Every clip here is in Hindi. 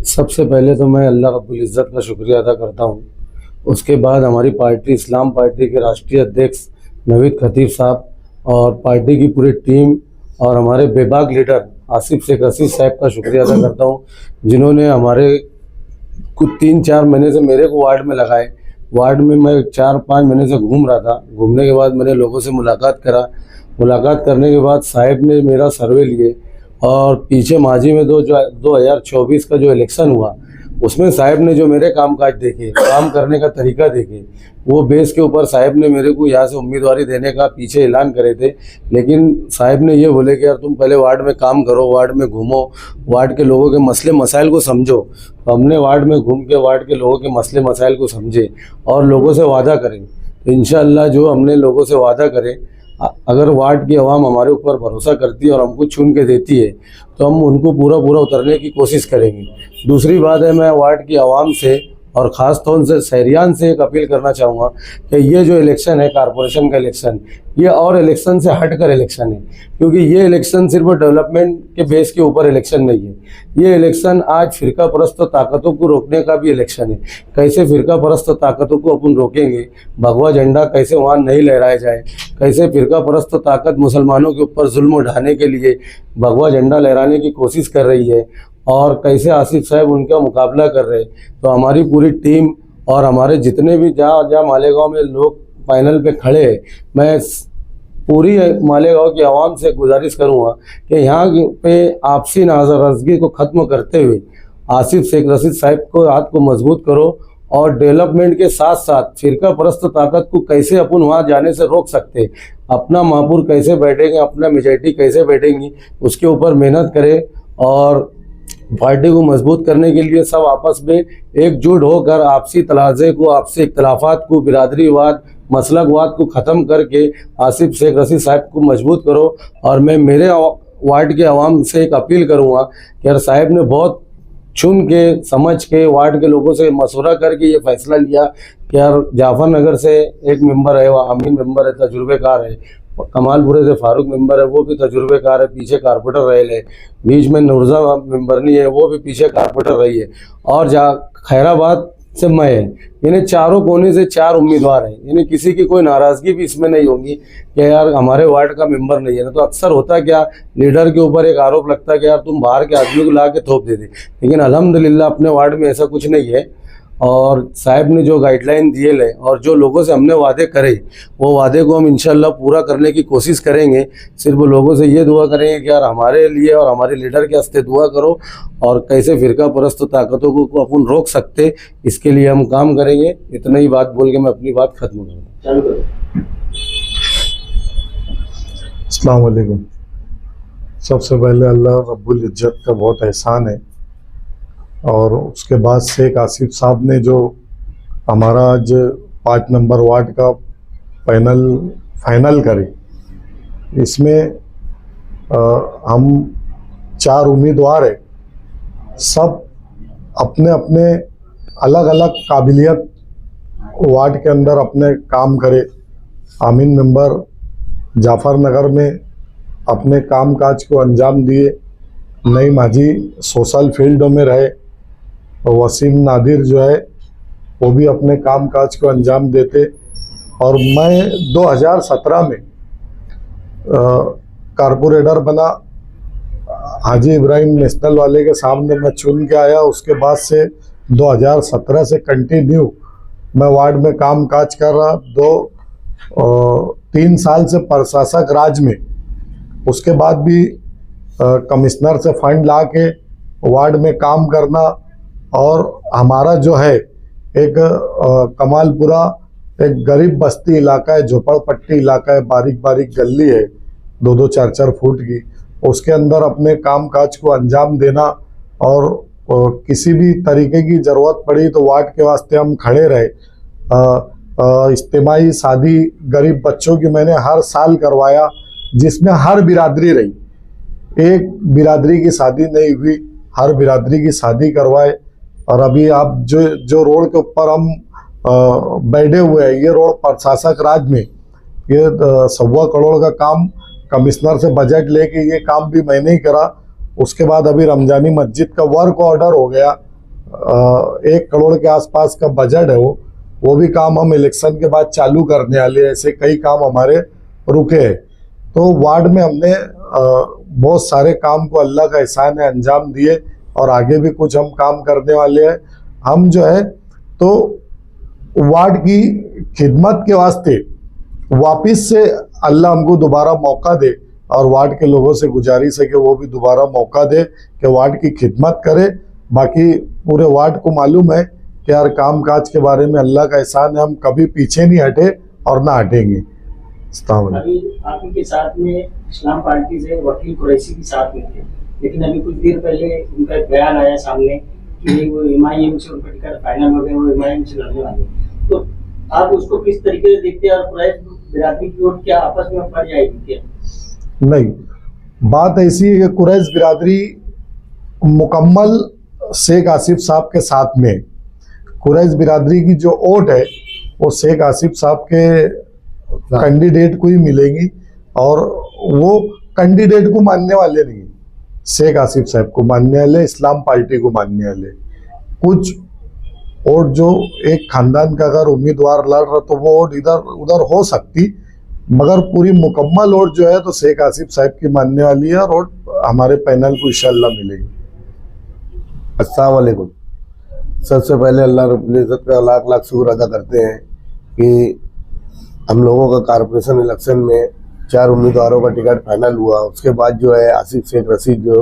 सबसे पहले तो मैं अल्लाह रब्बुल इज़्ज़त का शुक्रिया अदा करता हूँ। उसके बाद हमारी पार्टी इस्लाम पार्टी के राष्ट्रीय अध्यक्ष नवीद खतीब साहब और पार्टी की पूरी टीम और हमारे बेबाक लीडर आसिफ शेख रशीद साहब का शुक्रिया अदा करता हूँ, जिन्होंने हमारे कुछ 3-4 महीने से मेरे को वार्ड में लगाए। वार्ड में मैं 4-5 महीने से घूम रहा था। घूमने के बाद मैंने लोगों से मुलाकात करा। मुलाकात करने के बाद साहब ने मेरा सर्वे लिए और पीछे माजी में 2024 का जो इलेक्शन हुआ उसमें साहब ने जो मेरे कामकाज देखे, काम करने का तरीका देखे, वो बेस के ऊपर साहब ने मेरे को यहाँ से उम्मीदवारी देने का पीछे ऐलान करे थे। लेकिन साहब ने ये बोले कि यार तुम पहले वार्ड में काम करो, वार्ड में घूमो, वार्ड के लोगों के मसले मसाइल को समझो। तो हमने वार्ड में घूम के वार्ड के लोगों के मसले मसाइल को समझे और लोगों से वादा करें। तो इंशाअल्लाह जो हमने लोगों से वादा करे, अगर वार्ड की आवाम हमारे ऊपर भरोसा करती है और हमको चुन के देती है तो हम उनको पूरा उतरने की कोशिश करेंगे। दूसरी बात है, मैं वार्ड की आवाम से और ख़ास तौर से शहरियान से एक अपील करना चाहूँगा कि ये जो इलेक्शन है कारपोरेशन का इलेक्शन, ये और इलेक्शन से हटकर इलेक्शन है, क्योंकि ये इलेक्शन सिर्फ डेवलपमेंट के बेस के ऊपर इलेक्शन नहीं है। ये इलेक्शन आज फ़िरका परस्त ताकतों को रोकने का भी इलेक्शन है। कैसे फ़िरका परस्त ताकतों को अपन रोकेंगे, भगवा झंडा कैसे वहाँ नहीं लहराया जाए, कैसे फ़िरका परस्त ताकत मुसलमानों के ऊपर जुल्म उठाने के लिए भगवा झंडा लहराने की कोशिश कर रही है और कैसे आसिफ साहब उनका मुकाबला कर रहे हैं। तो हमारी पूरी टीम और हमारे जितने भी जहाँ मालेगांव में लोग पैनल पे खड़े हैं, मैं पूरी मालेगांव की आवाम से गुजारिश करूँगा कि यहाँ पे आपसी नाराज़गी को ख़त्म करते हुए आसिफ शेख रशीद साहब को हाथ को मजबूत करो और डेवलपमेंट के साथ साथ फ़िरका परस्त ताकत को कैसे अपन वहाँ जाने से रोक सकते, अपना महापुर कैसे बैठेंगे, अपना मेजॉरिटी कैसे बैठेंगी, उसके ऊपर मेहनत करें और पार्टी को मजबूत करने के लिए सब आपस में एकजुट होकर आपसी तनाज़े को, आपसी इख्तलाफात को, बिरादरीवाद, मसलकवाद को ख़त्म करके आसिफ शेख रशीद साहब को मजबूत करो। और मैं मेरे वार्ड के आवाम से एक अपील करूँगा कि यार साहब ने बहुत चुन के समझ के वार्ड के लोगों से मशवरा करके ये फैसला लिया कि यार जाफर नगर से एक मेंबर है, वो अमीन मेंबर है, तजुर्बेकार है, कमालपुरे से फारूक मेंबर है, वो भी तजुर्बेकार है, पीछे कारपोरेटर रहे है, बीच में नूरजा मेंबर नहीं है, वो भी पीछे कारपोरेटर रही है, और खैराबाद से मैं है। यानी चारों कोने से 4 उम्मीदवार हैं। यानी किसी की कोई नाराज़गी भी इसमें नहीं होगी कि यार हमारे वार्ड का मेंबर नहीं है ना। तो अक्सर होता क्या, लीडर के ऊपर एक आरोप लगता है कि यार तुम बाहर के आदमी को ला के थोप दे दे, लेकिन अल्हम्दुलिल्लाह अपने वार्ड में ऐसा कुछ नहीं है। और साहब ने जो गाइडलाइन दिए ले और जो लोगों से हमने वादे करे, वो वादे को हम इंशाल्लाह पूरा करने की कोशिश करेंगे। सिर्फ लोगों से ये दुआ करेंगे कि यार हमारे लिए और हमारे लीडर के हस्ते दुआ करो और कैसे फ़िरका परस्त ताकतों को अपन रोक सकते, इसके लिए हम काम करेंगे। इतना ही बात बोल के मैं अपनी बात ख़त्म करूँगा। अस्सलाम वालेकुम। सबसे पहले अल्लाह रब्बुल इज़्ज़त का बहुत एहसान है और उसके बाद शेख आसिफ साहब ने जो हमारा आज 5 नंबर वार्ड का पैनल फाइनल करे, इसमें हम 4 उम्मीदवार हैं। सब अपने अपने अलग अलग काबिलियत वार्ड के अंदर अपने काम करे। आमीन मेंबर जाफर नगर में अपने काम काज को अंजाम दिए, नई माझी सोशल फील्डों में रहे, वसीम नादिर जो है वो भी अपने काम काज को अंजाम देते। और मैं 2017 में कारपोरेटर बना, हाजी इब्राहिम नेशनल वाले के सामने मैं चुन के आया। उसके बाद से 2017 से कंटिन्यू मैं वार्ड में काम काज कर रहा। 3 साल से प्रशासक राज में, उसके बाद भी कमिश्नर से फंड ला के वार्ड में काम करना। और हमारा जो है एक कमालपुरा एक गरीब बस्ती इलाका है, झोपड़पट्टी इलाका है, बारीक बारीक गली है 2-2, 4-4 फुट की। उसके अंदर अपने काम काज को अंजाम देना और किसी भी तरीके की ज़रूरत पड़ी तो वार्ड के वास्ते हम खड़े रहे। इज्तिमाई शादी गरीब बच्चों की मैंने हर साल करवाया, जिसमें हर बिरादरी रही, एक बिरादरी की शादी नहीं हुई, हर बिरादरी की शादी करवाए। और अभी आप जो रोड के ऊपर हम बैठे हुए हैं, ये रोड प्रशासक राज में ये 1.25 करोड़ का काम कमिश्नर से बजट लेके ये काम भी मैंने ही करा। उसके बाद अभी रमजानी मस्जिद का वर्क ऑर्डर हो गया, 1 करोड़ के आसपास का बजट है वो भी काम हम इलेक्शन के बाद चालू करने वाले हैं। ऐसे कई काम हमारे रुके हैं। तो वार्ड में हमने बहुत सारे काम को अल्लाह का एहसान है अंजाम दिए और आगे भी कुछ हम काम करने वाले हैं। हम जो है तो वार्ड की खिदमत के वास्ते वापिस से अल्लाह हमको दोबारा मौका दे और वार्ड के लोगों से गुजारिश है कि वो भी दोबारा मौका दे कि वार्ड की खिदमत करे। बाकी पूरे वार्ड को मालूम है कि यार काम काज के बारे में अल्लाह का एहसान है, हम कभी पीछे नहीं हटे और ना हटेंगे। अभी आप ही के साथ में इस्लाम पार्टी से वकील कुरैशी भी साथ में थे, लेकिन अभी कुछ देर पहले उनका एक बयान आया सामने कि वो MIM से उनका टिकट फाइनल हो गया, वो MIM से लड़ने वाले। तो आप उसको किस तरीके से देखते हैं और कुरैश बिरादरी की वोट क्या आपस में पड़ जाएगी क्या? नहीं, बात ऐसी है कि कुरैश बिरादरी मुकम्मल शेख आसिफ साहब के साथ में, कुरैश बिरादरी की जो वोट है वो शेख आसिफ साहब के कैंडिडेट को ही मिलेगी और वो कैंडिडेट को मानने वाले नहीं, शेख आसिफ साहब को मानने वाले, इस्लाम पार्टी को मानने वाले। कुछ वोट जो एक खानदान का अगर उम्मीदवार लड़ रहा तो वो वोट इधर उधर हो सकती, मगर पूरी मुकम्मल वोट जो है तो शेख आसिफ साहब की मानने वाली है और वोट हमारे पैनल को इंशाल्लाह मिलेगी। अस्सलाम वालेकुम। सबसे पहले अल्लाह रब्बुल इज़्ज़त का लाख लाख शुक्र अदा करते हैं कि हम लोगों का कारपोरेशन इलेक्शन में 4 उम्मीदवारों का टिकट फाइनल हुआ। उसके बाद जो है आसिफ शेख रशीद जो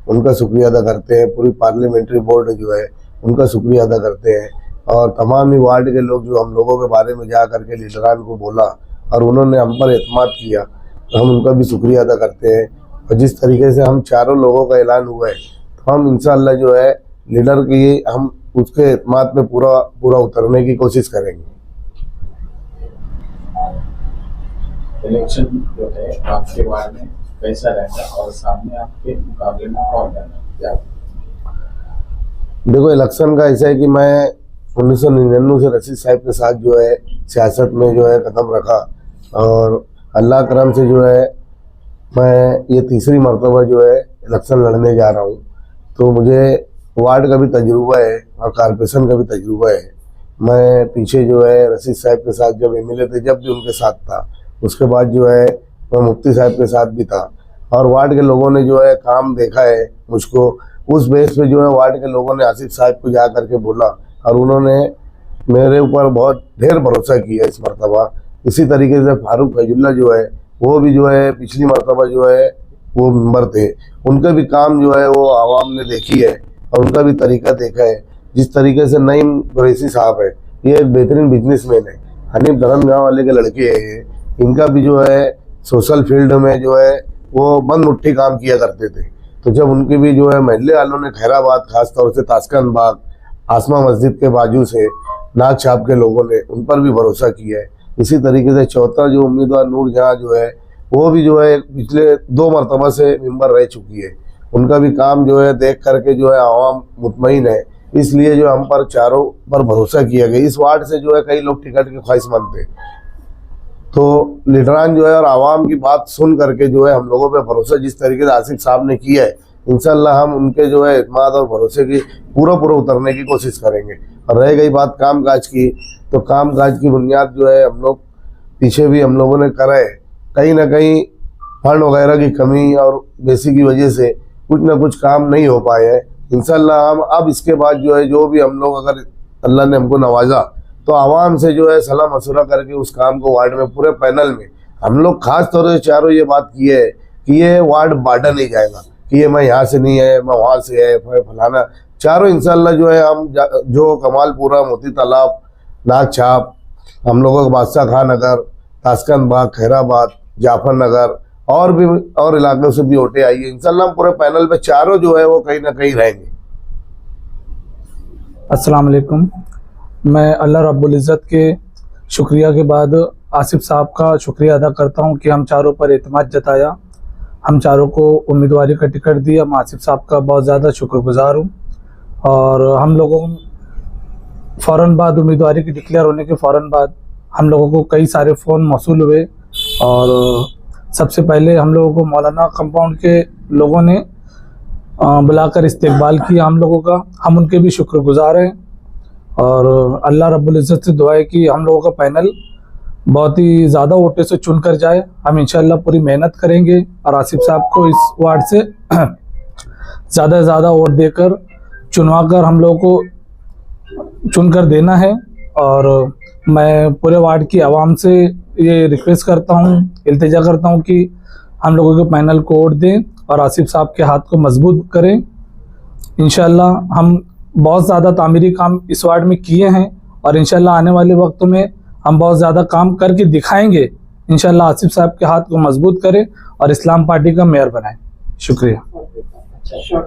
उनका शुक्रिया अदा करते हैं, पूरी पार्लियामेंट्री बोर्ड जो है उनका शुक्रिया अदा करते हैं और तमाम ही वार्ड के लोग जो हम लोगों के बारे में जा करके लीडरान को बोला और उन्होंने हम पर एतमाद किया तो हम उनका भी शुक्रिया अदा करते हैं। और जिस तरीके से हम चारों लोगों का ऐलान हुआ है तो हम इंशाअल्लाह जो है लीडर की हम उसके एतमाद पे पूरा उतरने की कोशिश करेंगे। इलेक्शन जो है आपके वार्ड में कैसा रहेगा और सामने आपके मुकाबले में कौन रहेगा? देखो, इलेक्शन का ऐसा है कि मैं 1999 से रशीद साहब के साथ जो है सियासत में जो है कदम रखा और अल्लाह करम से जो है मैं ये तीसरी मरतबा जो है इलेक्शन लड़ने जा रहा हूँ। तो मुझे वार्ड का भी तजुर्बा है और कारपोरेशन का भी तजुर्बा है। मैं पीछे जो है रशीद साहब के साथ जब MLA थे जब भी उनके साथ था, उसके बाद जो है मैं मुफ्ती साहब के साथ भी था और वार्ड के लोगों ने जो है काम देखा है मुझको, उस बेस पे जो है वार्ड के लोगों ने आसिफ साहब को जा करके बोला और उन्होंने मेरे ऊपर बहुत ढेर भरोसा किया इस मरतबा। इसी तरीके से फारूक फैजुल्ला जो है वो भी जो है पिछली मरतबा जो है वो मेंबर थे, उनका भी काम जो है वो आवाम ने देखी है और उनका भी तरीका देखा है। जिस तरीके से नईम कुरैशी साहब है, ये एक बेहतरीन बिजनेसमैन है, हनीफ धरमगांव वाले के लड़के हैं ये, इनका भी जो है सोशल फील्ड में जो है वो बंद मुट्ठी काम किया करते थे। तो जब उनके भी जो है महल्ले वालों ने खैराबाद खास तौर से ताशकंद बाग आसमा मस्जिद के बाजू से नाग छाप के लोगों ने उन पर भी भरोसा किया है। इसी तरीके से चौथा जो उम्मीदवार नूर जहाँ जो है वो भी जो है पिछले 2 मरतबा से मेंबर रह चुकी है, उनका भी काम जो है देख करके जो है आवाम मुतमईन है, इसलिए जो हम पर चारों पर भरोसा किया गया। इस वार्ड से जो है कई लोग टिकट के ख्वाहिशमंद थे, तो लीडरान जो है और आवाम की बात सुन करके जो है हम लोगों पे भरोसा जिस तरीके से आसिफ साहब ने किया है, इंशाल्लाह हम उनके जो है एतमाद और भरोसे की पूरा उतरने की कोशिश करेंगे। और रह गई बात काम काज की, तो काम काज की बुनियाद जो है हम लोग पीछे भी हम लोगों ने करा है, कहीं ना कहीं फंड वगैरह की कमी और बेसी की वजह से कुछ ना कुछ काम नहीं हो पाए हैं। इंशाल्लाह हम अब इसके बाद जो है जो भी हम लोग अगर अल्लाह ने हमको नवाजा तो आवाम से जो है सलाह मशवरा करके उस काम को वार्ड में पूरे पैनल में हम लोग खास तौर से चारों ये बात की है कि ये वार्ड बांटा नहीं जाएगा कि ये मैं यहाँ से नहीं है मैं वहाँ से है फलाना, चारों इंशाल्लाह जो है हम जो कमालपुरा मोती तालाब नाग छाप हम लोगों का बादशाह खान नगर ताशकंद बाग खैराबाद जाफर नगर और भी और इलाकों से भी वोटें आई है। इंशाल्लाह हम पूरे पैनल पे चारों जो है वो कहीं ना कहीं रहेंगे। अस्सलाम वालेकुम। मैं अल्लाह रब्बुल इज़्ज़त के शुक्रिया के बाद आसिफ साहब का शुक्रिया अदा करता हूं कि हम चारों पर एतमाद जताया, हम चारों को उम्मीदवारी का टिकट दिया। मैं आसिफ साहब का बहुत ज़्यादा शुक्रगुजार हूं और हम लोगों फ़ौरन बाद उम्मीदवारी की डिक्लेयर होने के फ़ौरन बाद हम लोगों को कई सारे फ़ोन मौसूल हुए और सबसे पहले हम लोगों को मौलाना कंपाउंड के लोगों ने बुलाकर इस्तकबाल किया हम लोगों का, हम उनके भी शुक्रगुजार हैं। और अल्लाह रब्बुल इज़्ज़त से दुआ है कि हम लोगों का पैनल बहुत ही ज़्यादा वोटों से चुन कर जाए। हम इंशाल्लाह पूरी मेहनत करेंगे और आसिफ साहब को इस वार्ड से ज़्यादा से ज़्यादा वोट देकर चुनवा कर हम लोगों को चुनकर देना है। और मैं पूरे वार्ड की आवाम से ये रिक्वेस्ट करता हूँ, इल्तिजा करता हूँ कि हम लोगों के पैनल को वोट दें और आसिफ साहब के हाथ को मजबूत करें। इंशाल्लाह हम बहुत ज़्यादा तामीरी काम इस वार्ड में किए हैं और इंशाल्लाह आने वाले वक्त में हम बहुत ज़्यादा काम करके दिखाएंगे। इंशाल्लाह आसिफ साहब के हाथ को मजबूत करें और इस्लाम पार्टी का मेयर बनाएं। शुक्रिया। अच्छा